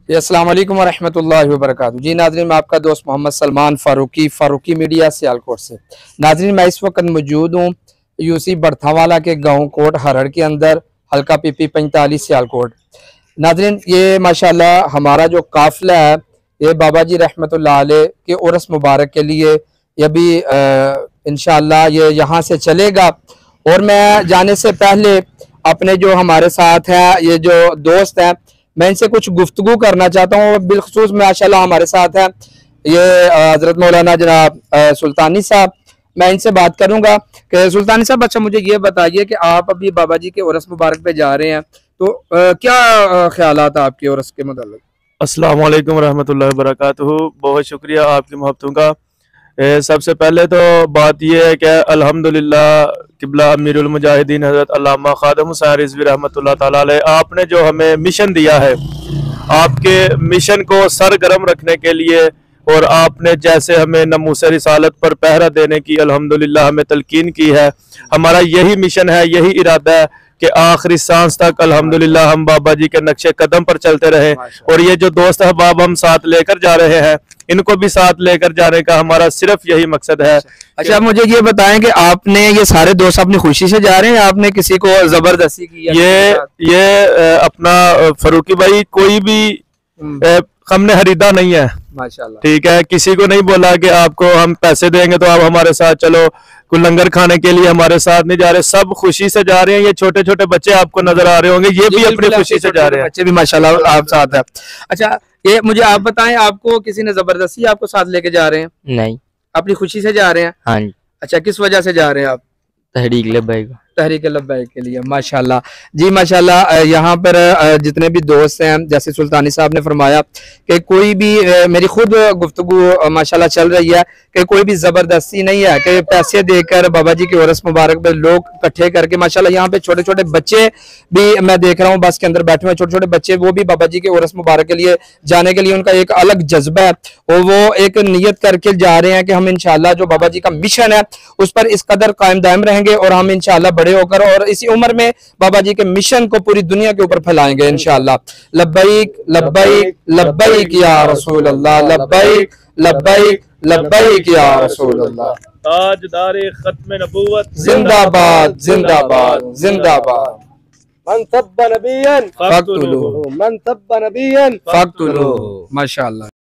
अस्सलाम वालेकुम वरहमतुल्लाहि वबरकातुहू। जी नाज़रीन, मैं आपका दोस्त मोहम्मद सलमान फ़ारूकी मीडिया सियालकोट से। नाज़रीन, मैं इस वक्त मौजूद हूँ यूसी बड़थावाला के गाँव कोट हरड़ के अंदर, हल्का PP 45 सियालकोट। नाज़रीन, ये माशाल्लाह हमारा जो काफ़िला है ये बाबा जी रहमतुल्लाह अलैह के उर्स मुबारक के लिए ये भी इंशाअल्लाह ये यहाँ से चलेगा। और मैं जाने से पहले अपने जो हमारे साथ हैं ये जो दोस्त हैं, मैं इनसे कुछ गुफ्तगू करना चाहता हूँ। बिलखसूस माशाल्लाह हमारे साथ है ये हज़रत मौलाना जनाब सुल्तानी साहब। मैं इनसे बात करूंगा कि सुल्तानी साहब, अच्छा मुझे ये बताइए कि आप अभी बाबा जी के उर्स मुबारक पे जा रहे हैं, तो क्या ख्यालात आपके उर्स के मतलब? अस्सलाम वालेकुम रहमतुल्लाहि व बरकातुहू। बहुत शुक्रिया आपकी मोहब्बतों का। सबसे पहले तो बात यह है कि अल्हम्दुलिल्लाह किबला अमीरुल मुजाहिदीन हज़रत अल्लामा खादम हुसैन रिज़वी रहमतुल्लाह ताला अलैह, आपने जो हमें मिशन दिया है, आपके मिशन को सरगर्म रखने के लिए और आपने जैसे हमें नमूसे रिसालत पर पहरा देने की अल्हम्दुलिल्लाह हमें तलकीन की है, हमारा यही मिशन है, यही इरादा है कि आखिरी सांस तक अल्हम्दुलिल्लाह हम बाबा जी के नक्शे कदम पर चलते रहे। और ये जो दोस्त अहबाब हम साथ लेकर जा रहे हैं, इनको भी साथ लेकर जाने का हमारा सिर्फ यही मकसद है। अच्छा, मुझे ये बताएं कि आपने ये सारे दोस्त अपनी खुशी से जा रहे हैं या आपने किसी को जबरदस्ती की? ये अपना फरूकी भाई, कोई भी हमने खरीदा नहीं है माशाल्लाह, ठीक है। किसी को नहीं बोला कि आपको हम पैसे देंगे तो आप हमारे साथ चलो, कोई लंगर खाने के लिए हमारे साथ नहीं जा रहे, सब खुशी से जा रहे हैं। ये छोटे छोटे बच्चे आपको नजर आ रहे होंगे, ये भी अपनी खुशी से जा रहे हैं, बच्चे भी माशाल्लाह आप साथ है। अच्छा, ये मुझे आप बताएं, आपको किसी ने जबरदस्ती आपको साथ लेके जा रहे हैं? नहीं, अपनी खुशी से जा रहे हैं? हाँ जी। अच्छा, किस वजह से जा रहे हैं आप? तहरीक लब्बैक, तहरीक लब्बैक के लिए। माशाल्लाह जी, माशाल्लाह। यहाँ पर जितने भी दोस्त हैं, जैसे सुल्तानी साहब ने फरमाया कि कोई भी मेरी खुद गुफ्तगू माशाल्लाह चल रही है कि कोई भी ज़बरदस्ती नहीं है कि पैसे देकर बाबा जी के उर्स मुबारक पे लोग इकट्ठे करके, माशाल्लाह यहाँ पे छोटे छोटे बच्चे भी मैं देख रहा हूँ बस के अंदर बैठे हुए, छोटे छोटे बच्चे, वो भी बाबा जी के उर्स मुबारक के लिए जाने के लिए उनका एक अलग जज्बा है और वो एक नियत करके जा रहे हैं कि हम इंशाल्लाह जो बाबा जी का मिशन है उस पर इस कदर कायम दायम रहेंगे और हम इंशाल्लाह बड़े होकर और इसी उम्र में बाबा जी के मिशन को पूरी दुनिया के ऊपर फैलाएंगे इंशाल्लाह। लब्बैक लब्बैक लब्बैक या रसूल अल्लाह, लब्बैक लब्बैक लब्बैक या रसूल अल्लाह। ताजदारे खत्म नबूवत जिंदाबाद जिंदाबाद जिंदाबाद। मन सब्ब नबियन फक्तुलूहु, मन सब्ब नबियन फक्तुलूहु। माशाअल्लाह।